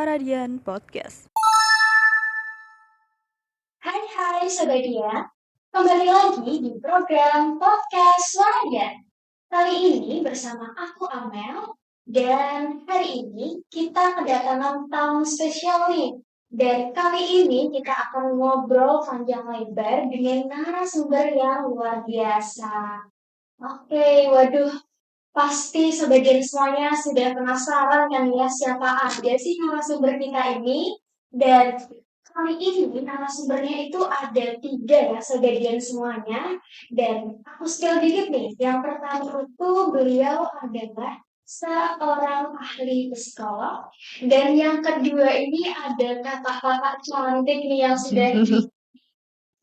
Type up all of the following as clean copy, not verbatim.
Suaradian Podcast. Hai Sobat Dia, kembali lagi di program Podcast Suaradian. Kali ini bersama aku Amel, dan hari ini kita kedatangan tamu spesial nih. Dan kali ini kita akan ngobrol panjang lebar dengan narasumber yang luar biasa. Oke, waduh, pasti sebagian semuanya sudah penasaran kan ya siapa aja sih narasumber kita ini. Dan kali ini narasumbernya itu ada 3 ya sebagian semuanya. Dan aku spill dikit nih, yang pertama itu beliau adalah seorang ahli psikolog. Dan yang kedua ini ada kakak-kakak cantik nih yang sudah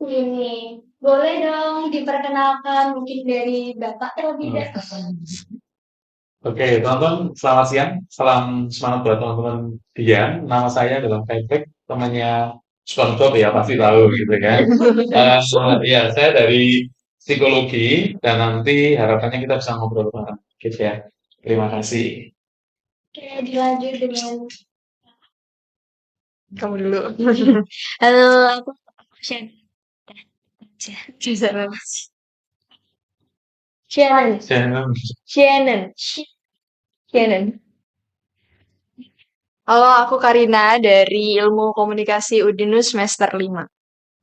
ini. Boleh dong diperkenalkan mungkin dari Bapak terlebih dahulu. Oke, teman-teman, selamat siang. Salam semangat buat teman-teman Dian. Nama saya adalah Patrick, temannya SpongeBob ya, pasti tahu gitu kan. Ya, saya dari psikologi dan nanti harapannya kita bisa ngobrol bareng gitu ya. Terima kasih. Oke, dilanjut dengan Kamu dulu. Halo, aku Shannon. Shannon. Dan Shannon. Halo, aku Karina dari Ilmu Komunikasi Udinus semester 5.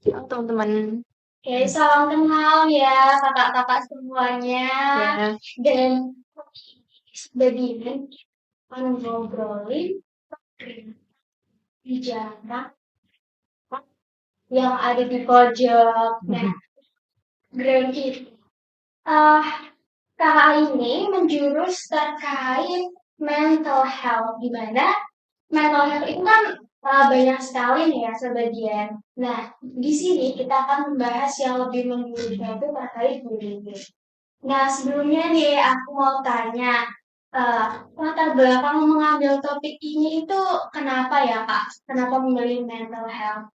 Halo teman-teman. Oke, salam kenal ya kakak-kakak semuanya. Ya. Dan sebagian akan ngobrolin di jarak yang ada di pojok. Nah, ground itu. Kakak ini menjurus terkait mental health, di mana mental health itu kan banyak sekali nih ya sebagian. Nah, di sini kita akan membahas yang lebih menyeluruh itu terkait bullying. Nah, sebelumnya nih aku mau tanya, latar belakang mengambil topik ini itu kenapa ya Kak? Kenapa memilih mental health?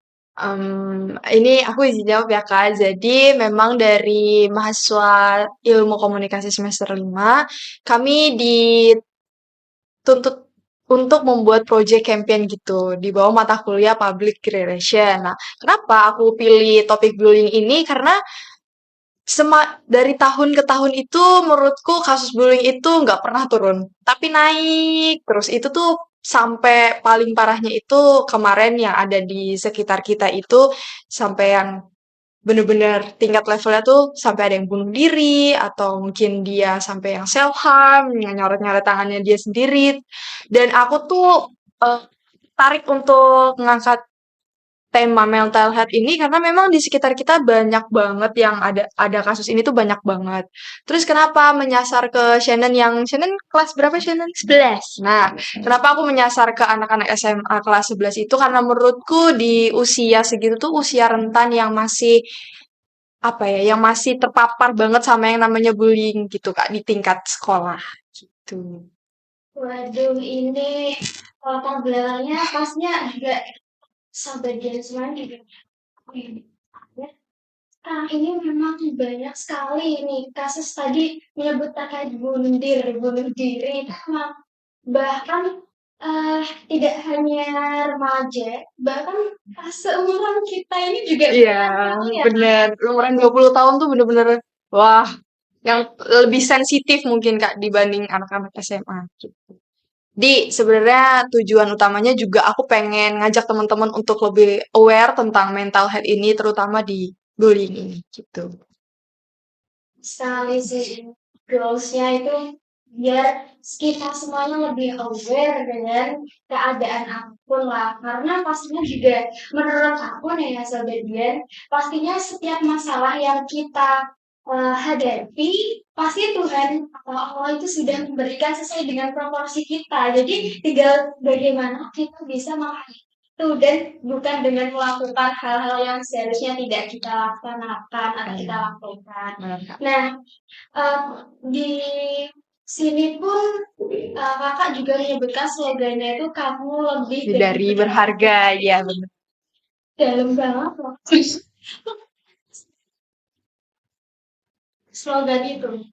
Ini aku izin jawab ya Kak. Jadi memang dari mahasiswa Ilmu Komunikasi semester 5, kami dituntut untuk membuat project campaign gitu di bawah mata kuliah Public Relation. Nah, kenapa aku pilih topik bullying ini? Karena dari tahun ke tahun itu menurutku kasus bullying itu nggak pernah turun, tapi naik terus. Itu tuh sampai paling parahnya itu kemarin yang ada di sekitar kita itu sampai yang bener-bener tingkat levelnya tuh sampai ada yang bunuh diri atau mungkin dia sampai yang self harm, yang nyoret-nyoret tangannya dia sendiri. Dan aku tuh tarik untuk ngangkat tema mental health ini karena memang di sekitar kita banyak banget yang ada kasus ini tuh banyak banget. Terus kenapa menyasar ke Shannon kelas berapa Shannon? 11. Nah, kenapa aku menyasar ke anak-anak SMA kelas 11 itu karena menurutku di usia segitu tuh usia rentan yang masih apa ya, yang masih terpapar banget sama yang namanya bullying gitu Kak di tingkat sekolah gitu. Waduh, ini latar belakangnya pastinya juga sebagian semuanya juga. Ini memang banyak sekali nih kasus tadi menyebut terkait bunuh diri itu memang bahkan tidak hanya remaja, bahkan seumuran kita ini juga Iya, banyak ya. bener. Umuran 20 tahun tuh bener-bener, wah, yang lebih sensitif mungkin Kak dibanding anak-anak SMA gitu. Sebenarnya tujuan utamanya juga aku pengen ngajak teman-teman untuk lebih aware tentang mental health ini, terutama di bullying ini gitu. Sekali sih goalsnya itu biar kita semuanya lebih aware dengan keadaan apapun lah, karena pastinya juga menurut aku nih ya Sobat Dian, pastinya setiap masalah yang kita hadapi pasti Tuhan atau Allah itu sudah memberikan sesuai dengan proporsi kita, jadi tinggal bagaimana kita bisa menghadapi itu dan bukan dengan melakukan hal-hal yang seharusnya tidak kita laksanakan atau kita lakukan. Benar, Kak. Nah, di sini pun kakak juga menyebutkan slogannya itu kamu lebih Dari berharga, ya benar. dalam banget loh. Slogan itu.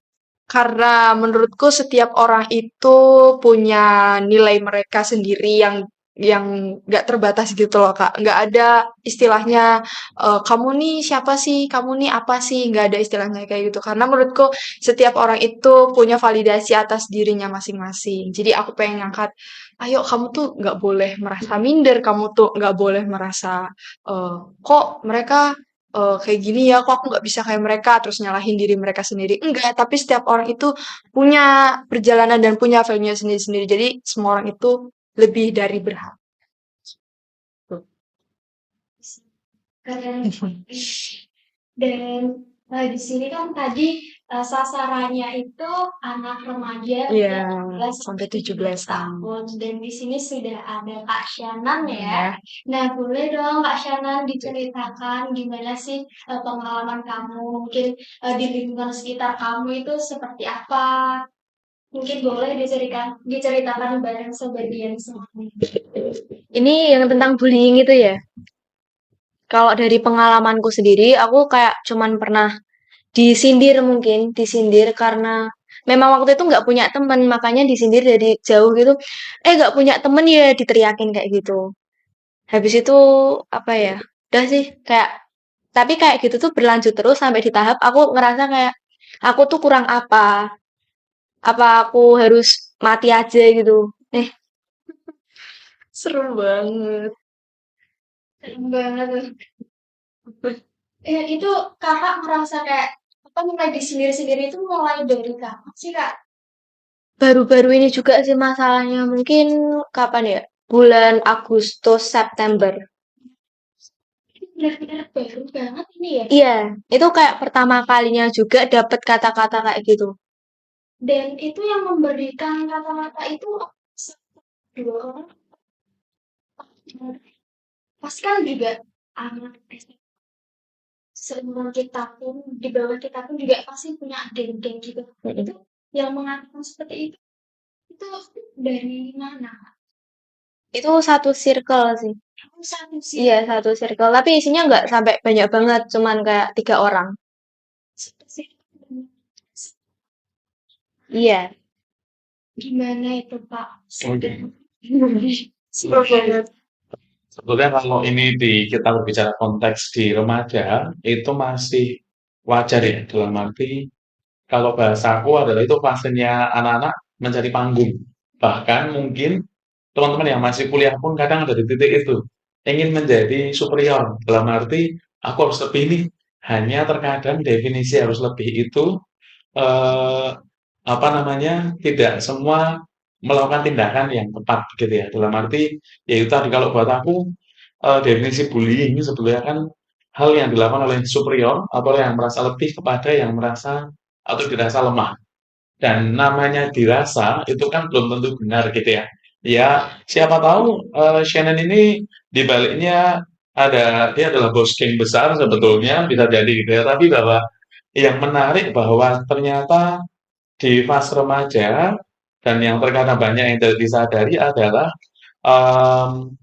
Karena menurutku setiap orang itu punya nilai mereka sendiri yang yang nggak terbatas gitu loh Kak. Nggak ada istilahnya kamu nih siapa sih, kamu nih apa sih, nggak ada istilahnya kayak gitu. Karena menurutku setiap orang itu punya validasi atas dirinya masing-masing. Jadi aku pengen ngangkat, ayo kamu tuh nggak boleh merasa minder, kamu tuh nggak boleh merasa kok mereka kayak gini ya, kok aku nggak bisa kayak mereka, terus nyalahin diri mereka sendiri. Enggak, tapi setiap orang itu punya perjalanan dan punya value-nya sendiri-sendiri. Jadi semua orang itu lebih dari berhak. Keren. Dan di sini kan tadi sasarannya itu anak remaja Iya, 16 sampai 17 tahun. tahun. Dan di sini sudah ada Kak Syanan ya. Ya. Nah, boleh dong Kak Syanan diceritakan gimana sih pengalaman kamu mungkin di lingkungan sekitar kamu itu seperti apa? Mungkin boleh diceritakan bareng sebagian semuanya. Ini yang tentang bullying itu ya. Kalau dari pengalamanku sendiri, aku kayak cuman pernah disindir karena memang waktu itu nggak punya temen, makanya disindir dari jauh gitu. Nggak punya temen ya, diteriakin kayak gitu. Habis itu apa ya? Udah sih kayak, tapi kayak gitu tuh berlanjut terus sampai di tahap aku ngerasa kayak aku tuh kurang apa? Apa aku harus mati aja gitu? Seru banget. Serem banget. Itu kakak merasa kayak apa mulai disindir-sindir itu mulai dari kapan sih kak? Baru-baru ini juga sih masalahnya. Mungkin kapan ya? Bulan Agustus, September. Benar-benar baru banget ini ya. Iya, itu kayak pertama kalinya juga dapet kata-kata kayak gitu. Dan itu yang memberikan kata-kata itu satu, dua orang. Pas kan juga anak SMP. Seumur kita pun di bawah kita pun juga pasti punya geng-geng gitu. Itu yang mengatakan seperti itu dari mana? Itu satu circle sih. Satu sih. Iya, satu circle. Tapi isinya nggak sampai banyak banget, cuman kayak 3 orang. Seperti Iya. gimana itu Pak? Oke. Seru banget. Sebetulnya kalau ini kita berbicara konteks di remaja, itu masih wajar ya, dalam arti kalau bahasa aku adalah itu fasenya anak-anak mencari panggung. Bahkan mungkin teman-teman yang masih kuliah pun kadang ada di titik itu, ingin menjadi superior. Dalam arti aku harus lebih nih. Hanya terkadang definisi harus lebih itu eh, apa namanya, tidak semua melakukan tindakan yang tepat gitu ya. Dalam arti yaitu tadi kalau buat aku definisi bullying sebetulnya kan hal yang dilakukan oleh superior atau yang merasa lebih kepada yang merasa atau dirasa lemah. Dan namanya dirasa itu kan belum tentu benar gitu ya. Ya, siapa tahu Shannon ini di baliknya dia adalah bos geng besar sebetulnya bisa jadi gitu ya. Tapi bahwa yang menarik bahwa ternyata di fase remaja dan yang terkadang banyak yang tidak disadari adalah em,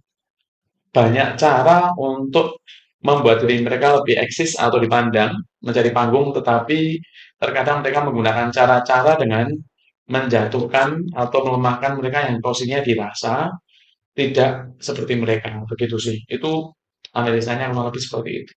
banyak cara untuk membuat diri mereka lebih eksis atau dipandang, mencari panggung, tetapi terkadang mereka menggunakan cara-cara dengan menjatuhkan atau melemahkan mereka yang posisinya dirasa tidak seperti mereka. Begitu sih. Itu analisanya kurang lebih seperti itu.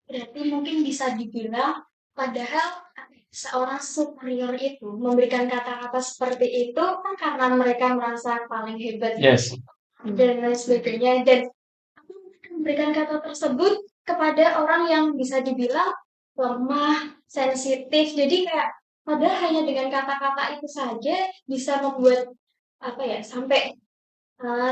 Berarti mungkin bisa dibilang padahal seorang superior itu memberikan kata-kata seperti itu kan karena mereka merasa paling hebat Yes. dan lain sebagainya dan aku memberikan kata tersebut kepada orang yang bisa dibilang lemah, sensitif. Jadi kayak padahal hanya dengan kata-kata itu saja bisa membuat apa ya sampai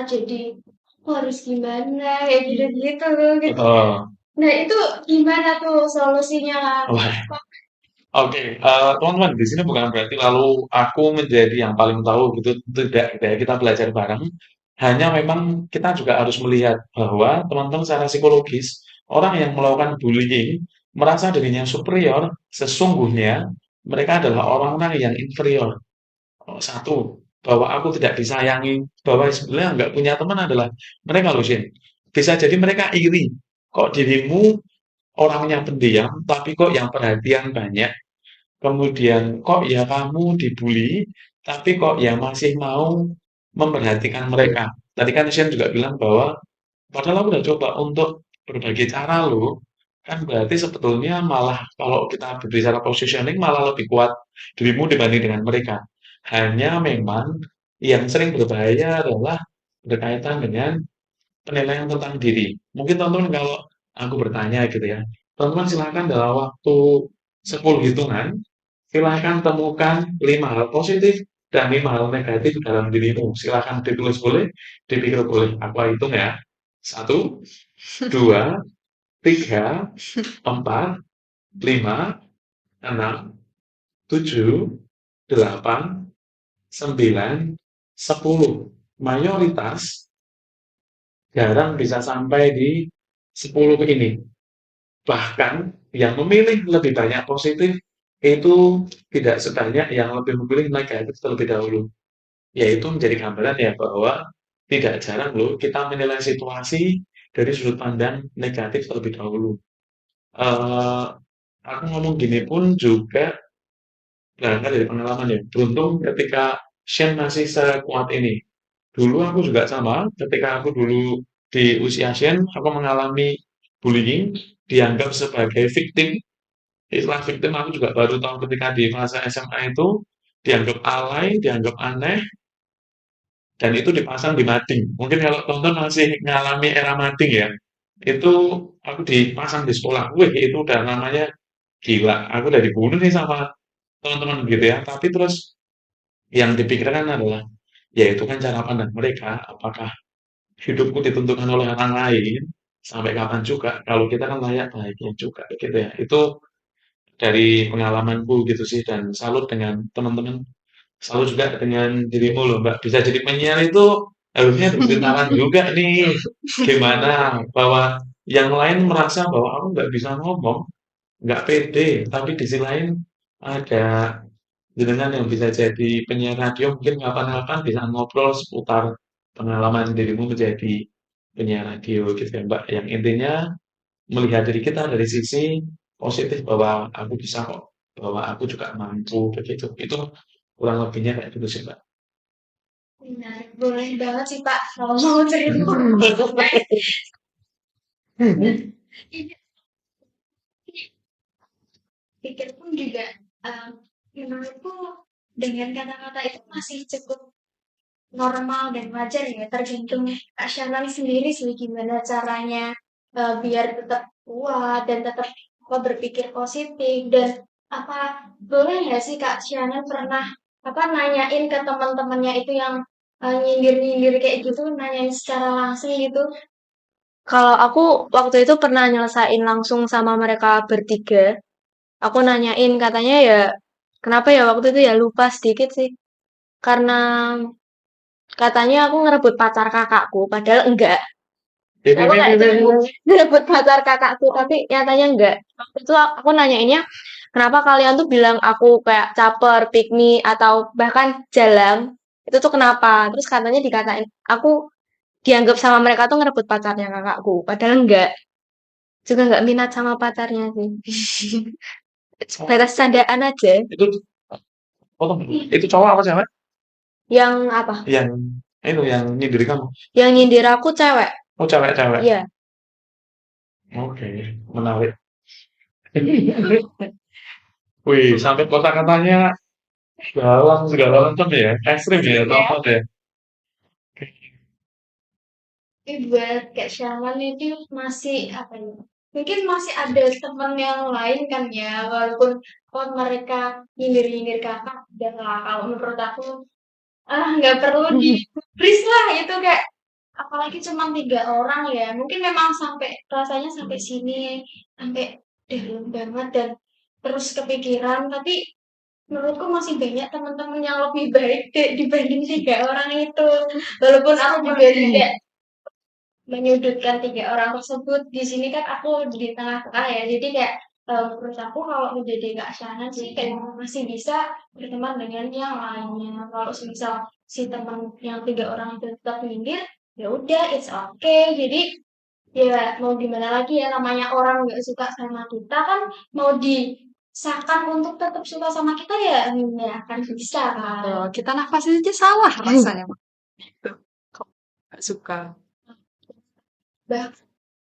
jadi aku harus gimana kayak gitu-gitu gitu. Oh, Nah itu gimana tuh solusinya? wah. Oke, teman-teman, di sini bukan berarti lalu aku menjadi yang paling tahu gitu, tidak, gitu ya. Kita belajar bareng. Hanya memang kita juga harus melihat bahwa teman-teman secara psikologis, orang yang melakukan bullying merasa dirinya superior, sesungguhnya mereka adalah orang-orang yang inferior. Satu, bahwa aku tidak disayangi, bahwa sebenarnya nggak punya teman adalah mereka loh, Shin. Bisa jadi mereka iri. Kok dirimu orangnya pendiam, tapi kok yang perhatian banyak. Kemudian kok ya kamu dibully, tapi kok ya masih mau memperhatikan mereka. Tadi kan Shen juga bilang bahwa padahal aku udah coba untuk berbagai cara loh. Kan berarti sebetulnya malah kalau kita berbicara positioning malah lebih kuat dirimu dibanding dengan mereka. Hanya memang yang sering berbahaya adalah berkaitan dengan penilaian tentang diri. Mungkin teman-teman kalau aku bertanya gitu ya, teman-teman silakan dalam waktu 10 hitungan, silakan temukan 5 hal positif dan 5 hal negatif dalam dirimu. Silakan ditulis boleh, dipikir boleh. Aku hitung ya. 1, 2, 3, 4, 5, 6, 7, 8, 9, 10. Mayoritas jarang bisa sampai di 10 ini. Bahkan yang memilih lebih banyak positif itu tidak sebanyak yang lebih memilih negatif terlebih dahulu. Yaitu menjadi gambaran ya bahwa tidak jarang loh kita menilai situasi dari sudut pandang negatif terlebih dahulu. Eh, aku ngomong gini pun juga berangkat dari pengalaman ya. Beruntung ketika Shen masih sekuat ini. Dulu aku juga sama, ketika aku dulu di usia Shen, aku mengalami bullying, dianggap sebagai victim. Istilah victim aku juga baru tahu ketika di masa SMA itu, dianggap alay, dianggap aneh, dan itu dipasang di mading. Mungkin kalau tonton masih mengalami era mading ya, itu aku dipasang di sekolah. Wih, itu udah namanya gila. Aku udah dibunuh nih sama teman-teman gitu ya. Tapi terus yang dipikirkan adalah, ya itu kan cara pandang mereka. Apakah hidupku ditentukan oleh orang lain? Sampai kapan juga? Kalau kita kan layak bahagia juga gitu ya. Itu dari pengalamanku gitu sih dan salut dengan teman-teman. Salut juga dengan dirimu loh Mbak. Bisa jadi penyiar itu harusnya diberi saran juga nih. Gimana bahwa yang lain merasa bahwa aku nggak bisa ngomong, nggak pede, tapi di sisi lain ada jenengan yang bisa jadi penyiar radio mungkin kapan-kapan bisa ngobrol seputar pengalaman dirimu menjadi penyiar radio gitu ya Mbak. Yang intinya melihat diri kita dari sisi positif bahwa aku bisa kok, bahwa aku juga mampu begitu. Itu kurang lebihnya kayak gitu sih Mbak. Benar, boleh banget sih Pak kalau mau cerita. Ini pikir pun juga em, menurutku dengan kata-kata itu masih cukup normal dan wajar ya, tergantung Kak Shannon sendiri sih gimana caranya biar tetap kuat dan tetap berpikir positif dan apa boleh nggak sih Kak Shannon pernah nanyain ke teman-temannya itu yang nyindir-nyindir kayak gitu, nanyain secara langsung gitu. Kalau aku waktu itu pernah nyelesain langsung sama mereka bertiga. Aku nanyain katanya ya, kenapa ya waktu itu ya lupa sedikit sih. Karena katanya aku ngerebut pacar kakakku, padahal enggak. Aku kayak itu ngerebut pacar kakakku, tapi nyatanya enggak. Waktu itu aku nanyainnya, kenapa kalian tuh bilang aku kayak caper, pick me, atau bahkan jalang. Itu tuh kenapa? Terus katanya dikatain, aku dianggap sama mereka tuh ngerebut pacarnya kakakku, padahal enggak. Juga enggak minat sama pacarnya sih. Batas candaan aja. Itu oh, itu cowok apa cewek? Yang apa? Yang itu yang nyindir kamu. Yang nyindir aku cewek. Oh, cewek-cewek. Iya. Oke, menarik. Wih, sampai kata-katanya dalam segala macam ya, ekstrim ya, Ya, teman ya. tapi buat Kak Shannon itu masih apa ya? Mungkin masih ada teman yang lain kan ya, walaupun mereka nyindir-nyindir kakak, dan lah kalau menurut aku nggak perlu dibris lah itu kayak apalagi cuma 3 orang ya mungkin memang sampai rasanya sampai sini sampai dalam banget dan terus kepikiran tapi menurutku masih banyak teman-teman yang lebih baik dibanding 3 orang itu walaupun aku juga tidak menyudutkan 3 orang tersebut di sini kan aku di tengah-tengah ya jadi kayak menurut aku kalau menjadi Kak Shana sih kayak masih bisa berteman dengan yang lainnya kalau misal si teman yang 3 orang itu tetap minggir ya udah it's okay jadi ya mau gimana lagi ya namanya orang nggak suka sama kita kan mau disahkan untuk tetap suka sama kita ya nggak akan bisa kan Kita nafas aja salah rasanya. Gitu. Kok nggak suka? Bah,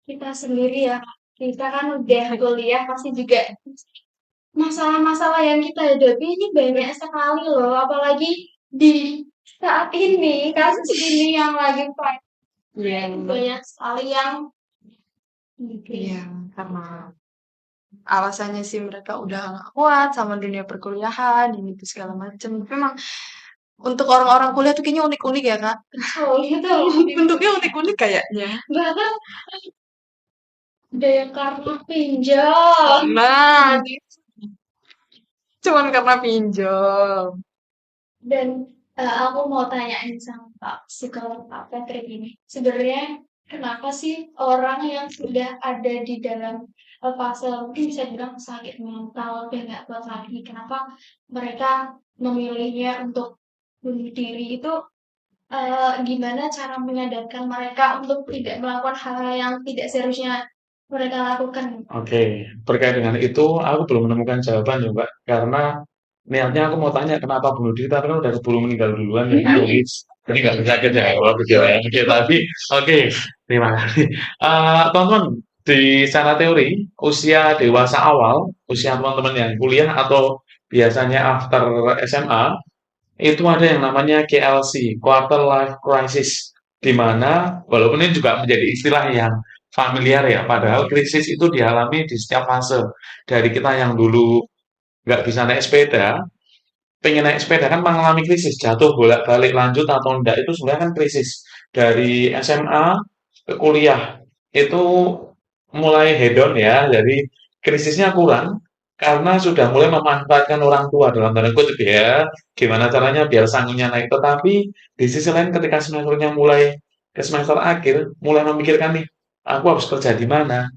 kita sendiri ya, kita kan udah kuliah pasti juga masalah-masalah yang kita hadapi ini banyak sekali loh, apalagi di saat ini, kasus ini yang lagi fight, Iya, banyak sekali yang iya, karena alasannya sih mereka udah nggak kuat sama dunia perkuliahan, ini itu segala macem. Tapi memang untuk orang-orang kuliah tuh kayaknya unik-unik ya, Kak. oh gitu, Bentuknya unik-unik kayaknya. bahkan ada yang karena pinjol. Nah, cuman karena pinjol. Dan aku mau tanyain sama Pak psikolog Pak Patrick ini, sebenarnya kenapa sih orang yang sudah ada di dalam fase mungkin bisa dibilang sakit mental udah nggak kuat lagi, kenapa mereka memilihnya untuk bunuh diri itu, gimana cara menyadarkan mereka untuk tidak melakukan hal-hal yang tidak seharusnya mereka lakukan? Oke, terkait dengan itu aku belum menemukan jawaban ya Mbak, karena niatnya aku mau tanya kenapa bunuh diri, tapi kan udah keburu meninggal duluan ya, jadi nggak bisa kejawab gitu ya. Oke, tapi oke, terima kasih. Teman-teman, di secara teori, usia dewasa awal, usia teman-teman yang kuliah atau biasanya after SMA, itu ada yang namanya KLC, Quarter Life Crisis, di mana walaupun ini juga menjadi istilah yang familiar ya, padahal krisis itu dialami di setiap fase. Dari kita yang dulu nggak bisa naik sepeda, pengen naik sepeda kan mengalami krisis, jatuh bolak-balik lanjut atau enggak itu sebenarnya kan krisis. Dari SMA ke kuliah itu mulai hedon ya, jadi krisisnya kurang karena sudah mulai memanfaatkan orang tua dalam tanda kutip ya, gimana caranya biar sanggupnya naik. Tetapi di sisi lain ketika semesternya mulai ke semester akhir, mulai memikirkan nih, aku harus kerja di mana,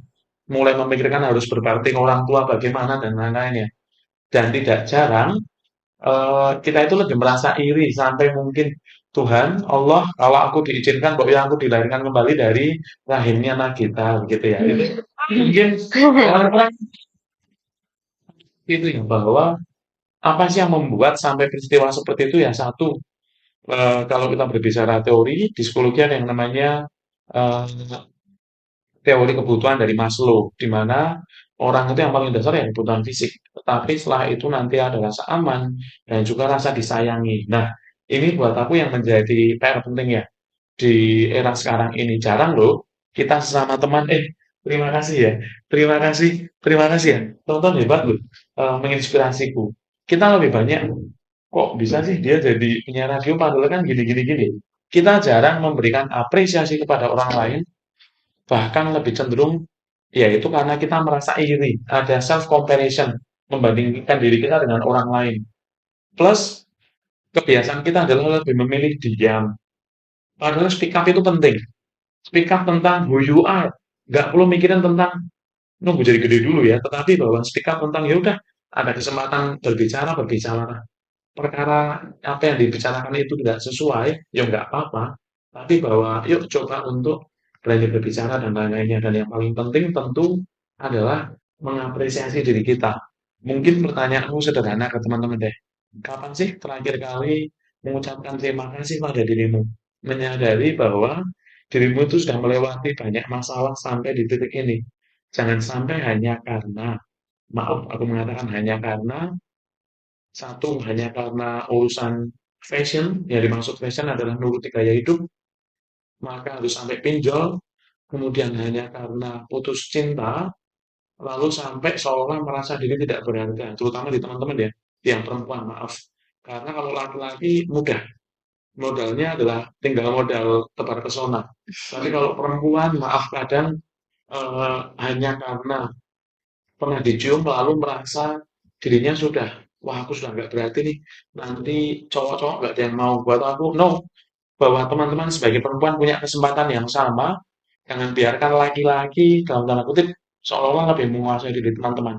mulai memikirkan harus berbakti ke orang tua bagaimana dan lain-lainnya. Dan tidak jarang kita itu lebih merasa iri sampai mungkin Tuhan Allah kalau aku diizinkan kok ya aku dilahirkan kembali dari rahimnya Nagita gitu ya. Itu mungkin orang-orang itu yang bahwa apa sih yang membuat sampai peristiwa seperti itu ya satu, kalau kita berbicara teori di psikologi ada yang namanya eh, teori kebutuhan dari Maslow, di mana orang itu yang paling dasar ya kebutuhan fisik. Tetapi setelah itu nanti ada rasa aman dan juga rasa disayangi. Nah, ini buat aku yang menjadi PR penting ya di era sekarang ini. Jarang loh kita sesama teman, terima kasih ya, terima kasih ya. Tonton hebat loh, menginspirasiku. Kita lebih banyak, kok bisa sih dia jadi penyiar radio padahal kan gini gini gini. Kita jarang memberikan apresiasi kepada orang lain, bahkan lebih cenderung ya itu karena kita merasa iri, ada self comparison, membandingkan diri kita dengan orang lain. Plus kebiasaan kita adalah lebih memilih diam. Padahal speak up itu penting. Speak up tentang who you are. Nggak perlu mikirin tentang nunggu jadi gede dulu ya, tetapi bahwa speak up tentang ya udah ada kesempatan berbicara, berbicara. Perkara apa yang dibicarakan itu tidak sesuai, ya nggak apa-apa. Tapi bahwa yuk coba untuk berani berbicara dan lain-lainnya. Dan yang paling penting tentu adalah mengapresiasi diri kita. Mungkin pertanyaanmu sederhana ke teman-teman deh. Kapan sih terakhir kali mengucapkan terima kasih pada dirimu? Menyadari bahwa dirimu itu sudah melewati banyak masalah sampai di titik ini. Jangan sampai hanya karena, maaf aku mengatakan hanya karena satu, hanya karena urusan fashion, yang dimaksud fashion adalah nuruti gaya hidup, maka harus sampai pinjol, kemudian hanya karena putus cinta, lalu sampai seolah merasa diri tidak berharga, terutama di teman-teman ya, yang perempuan, maaf. Karena kalau laki-laki mudah, modalnya adalah tinggal modal tebar pesona. Tapi kalau perempuan, maaf kadang hanya karena pernah dicium lalu merasa dirinya sudah, wah aku sudah nggak berarti nih, nanti cowok-cowok nggak ada yang mau buat aku. No, bahwa teman-teman sebagai perempuan punya kesempatan yang sama, jangan biarkan laki-laki dalam tanda kutip seolah-olah lebih menguasai diri teman-teman.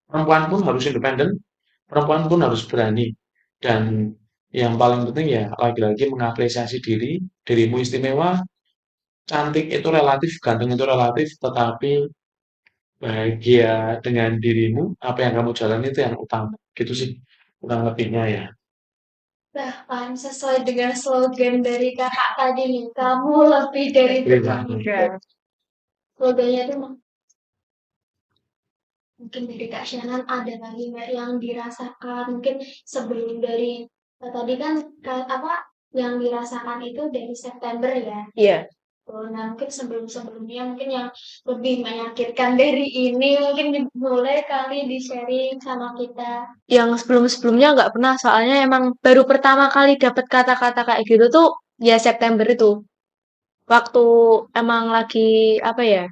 Perempuan pun harus independen, perempuan pun harus berani. Dan yang paling penting ya lagi-lagi mengapresiasi diri, dirimu istimewa, cantik itu relatif, ganteng itu relatif, tetapi bahagia dengan dirimu, apa yang kamu jalani itu yang utama. Gitu sih kurang lebihnya ya. Bahkan sesuai dengan slogan dari kakak tadi nih, kamu lebih dari teman. Oke. Slogannya tuh mungkin dari Kak Shannon ada lagi nggak yang dirasakan? Mungkin sebelum dari tadi kan apa yang dirasakan itu dari September ya. Iya. Oh, nah mungkin sebelum-sebelumnya mungkin yang lebih menyakitkan dari ini mungkin boleh kali di-sharing sama kita. Yang sebelum-sebelumnya nggak pernah, soalnya emang baru pertama kali dapat kata-kata kayak gitu tuh ya September itu. Waktu emang lagi apa ya?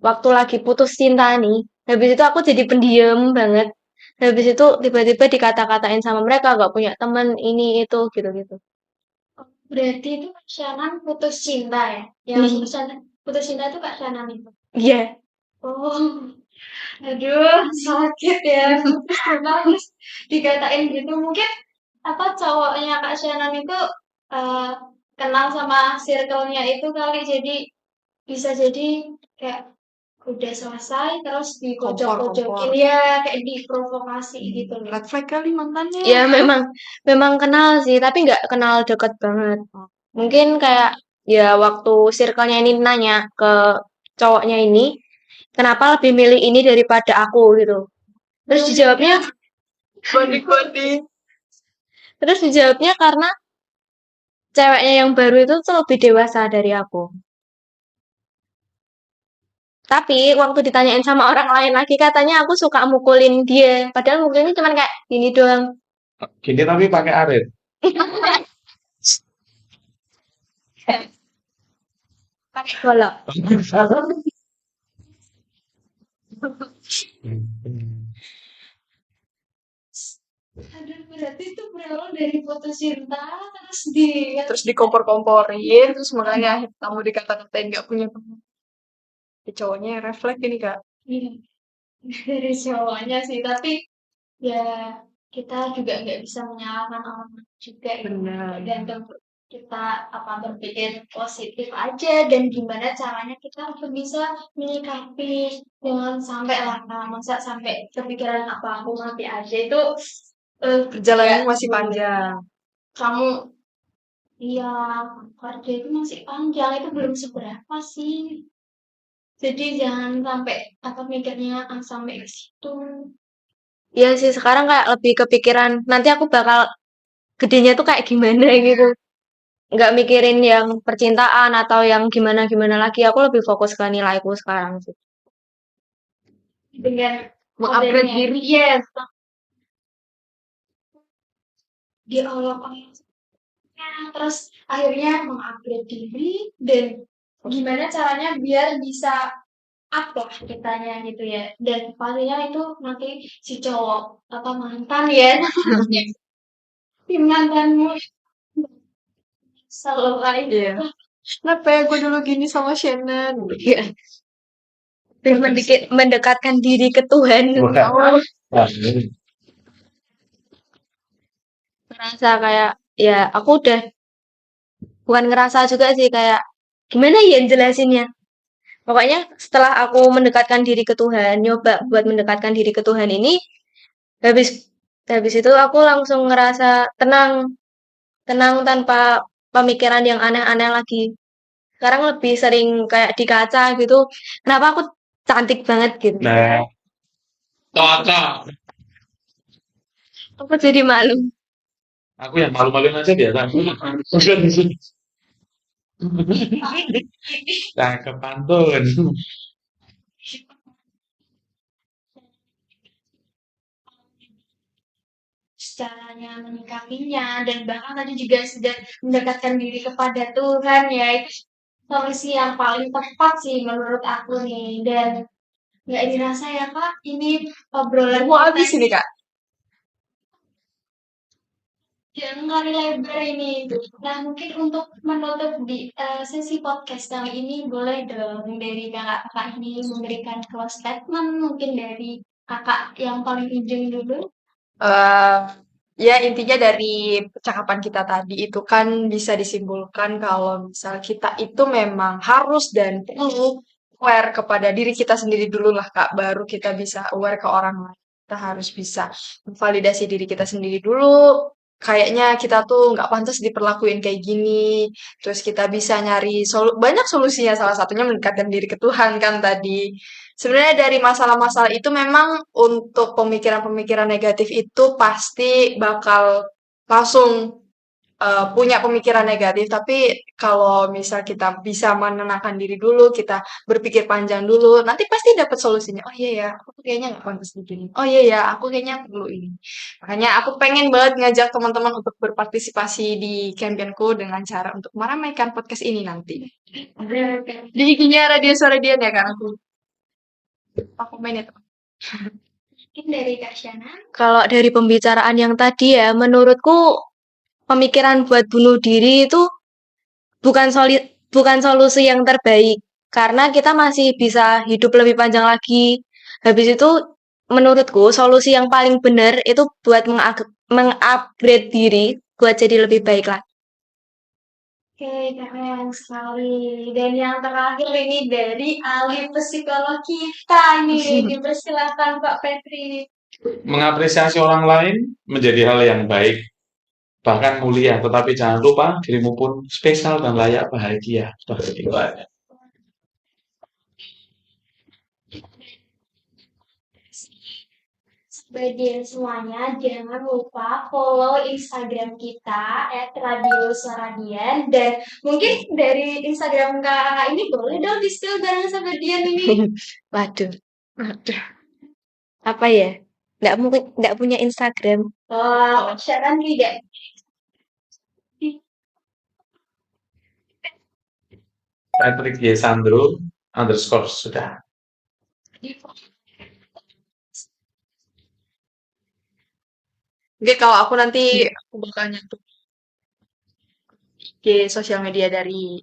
Waktu lagi putus cinta nih. Habis itu aku jadi pendiam banget. Habis itu tiba-tiba dikata-katain sama mereka gak punya temen ini itu gitu-gitu. Berarti itu Kak Shannon putus cinta ya? Yang putus cinta itu Kak Shannon itu. Iya. Oh, aduh sakit ya. Putus cinta terus dikatain gitu. Mungkin apa cowoknya Kak Shannon itu eh, kenal sama circle-nya itu kali jadi bisa jadi kayak udah selesai terus dipojok-pojokin Kompor-kompor. ya kayak diprovokasi gitu loh. Red flag kali mantannya. Ya memang kenal sih, tapi nggak kenal deket banget. Mungkin kayak ya waktu circle-nya ini nanya ke cowoknya ini, kenapa lebih milih ini daripada aku gitu. Terus dijawabnya, Banding-banding. terus dijawabnya karena ceweknya yang baru itu tuh lebih dewasa dari aku. Tapi waktu ditanyain sama orang lain lagi katanya aku suka mukulin dia. Padahal mukulinnya cuma kayak gini doang. Gini tapi pakai arit. Pakai golok. Aduh, berarti itu berawal dari putus cinta terus Dikompor-komporin, terus makanya kamu dikata-katain gak punya teman. Cowoknya refleks ini kak. iya, dari cowoknya sih tapi ya kita juga nggak bisa menyalahkan orang juga ya. Benar. Tergantung kita apa berpikir positif aja dan gimana caranya kita untuk bisa menyikapi jangan sampai lah masa sampai kepikiran apa aku mati aja itu Perjalanannya nggak masih boleh. panjang. Kamu iya kerja itu masih panjang itu belum seberapa sih jadi jangan sampai apa mikirnya sampai ke situ. Iya sih sekarang kayak lebih kepikiran nanti aku bakal gedenya tuh kayak gimana gitu. Nggak mikirin yang percintaan atau yang gimana-gimana lagi. Aku lebih fokus ke nilaiku sekarang sih. Dengan Mengupgrade adanya diri. yes diolok-olok terus akhirnya mengupgrade diri dan gimana caranya biar bisa up lah kitanya gitu ya dan pastinya itu nanti si cowok apa mantan ya si mantanmu selesai Iya. Kenapa ya gue dulu gini sama Shannon? Iya. Dan mendekatkan diri ke Tuhan. Bukan. Wah, ini. Ngerasa kayak ya aku udah bukan ngerasa juga sih kayak gimana ya jelasinnya. Pokoknya setelah aku mendekatkan diri ke Tuhan, nyoba buat mendekatkan diri ke Tuhan ini, habis habis itu aku langsung ngerasa tenang, tenang tanpa pemikiran yang aneh-aneh lagi. Sekarang lebih sering kayak di kaca gitu, kenapa aku cantik banget gitu. Nah, cocok. Aku jadi malu. Aku yang malu-maluin aja biasa. Cakep pantun. caranya menyikapinya dan bahkan tadi juga sudah mendekatkan diri kepada Tuhan ya itu solusi yang paling tepat sih menurut aku nih dan nggak dirasa ya kak ini obrolan Mau kita habis ini kak. yang kali lebar ini. Nah mungkin untuk menutup di sesi podcast kali ini boleh dong dari kakak-kakak ini memberikan close statement mungkin dari kakak yang paling ujung dulu. Eh, ya intinya dari percakapan kita tadi itu kan bisa disimpulkan kalau misal kita itu memang harus dan perlu aware kepada diri kita sendiri dulu lah kak, baru kita bisa aware ke orang lain. Kita harus bisa memvalidasi diri kita sendiri dulu, kayaknya kita tuh nggak pantas diperlakuin kayak gini. Terus kita bisa nyari banyak solusinya. Salah satunya mendekatkan diri ke Tuhan kan tadi. Sebenarnya dari masalah-masalah itu memang untuk pemikiran-pemikiran negatif itu pasti bakal langsung punya pemikiran negatif. Tapi kalau misal kita bisa menenangkan diri dulu, kita berpikir panjang dulu, nanti pasti dapat solusinya. Oh iya ya, aku tuh kayaknya nggak pantas begini. Oh iya ya, aku kayaknya perlu ini. Makanya aku pengen banget ngajak teman-teman untuk berpartisipasi di campaignku dengan cara untuk meramaikan podcast ini nanti. Di IG-nya Radio Suara Dian ya kan aku main itu. Mungkin dari Kak Syana. Kalau dari pembicaraan yang tadi ya, menurutku pemikiran buat bunuh diri itu bukan solusi yang terbaik karena kita masih bisa hidup lebih panjang lagi. Habis itu menurutku solusi yang paling benar itu buat mengupgrade diri buat jadi lebih baik lagi. Oke, keren sekali. Dan yang terakhir ini dari ahli psikolog kita nih. Dipersilakan Pak Petri. Mengapresiasi orang lain menjadi hal yang baik, bahkan mulia, tetapi jangan lupa dirimu pun spesial dan layak bahagia. Itu aja. Bagian semuanya, jangan lupa follow Instagram kita @radiosuaradian, dan mungkin dari Instagram Kak ini boleh dong di-spill bareng sama Dian ini. Waduh, apa ya? Nggak punya Instagram. Oh, Sharon tidak. Patrick Y. Sandro _ sudah. Oke, kalau aku nanti aku bakal nyantum di sosial media dari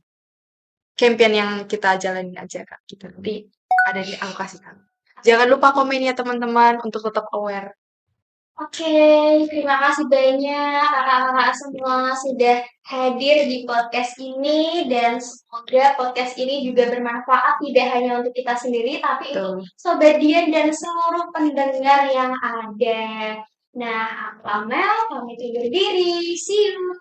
campaign yang kita jalanin aja Kak. Kita nanti ada di aku kasih tahu. Jangan lupa komen ya teman-teman untuk tetap aware. Oke, terima kasih banyak kakak-kakak semua sudah hadir di podcast ini, dan semoga podcast ini juga bermanfaat tidak hanya untuk kita sendiri tapi untuk Sobat Dian dan seluruh pendengar yang ada. Nah, aku Amel, pamit undur diri. See you.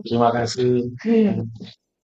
Terima kasih.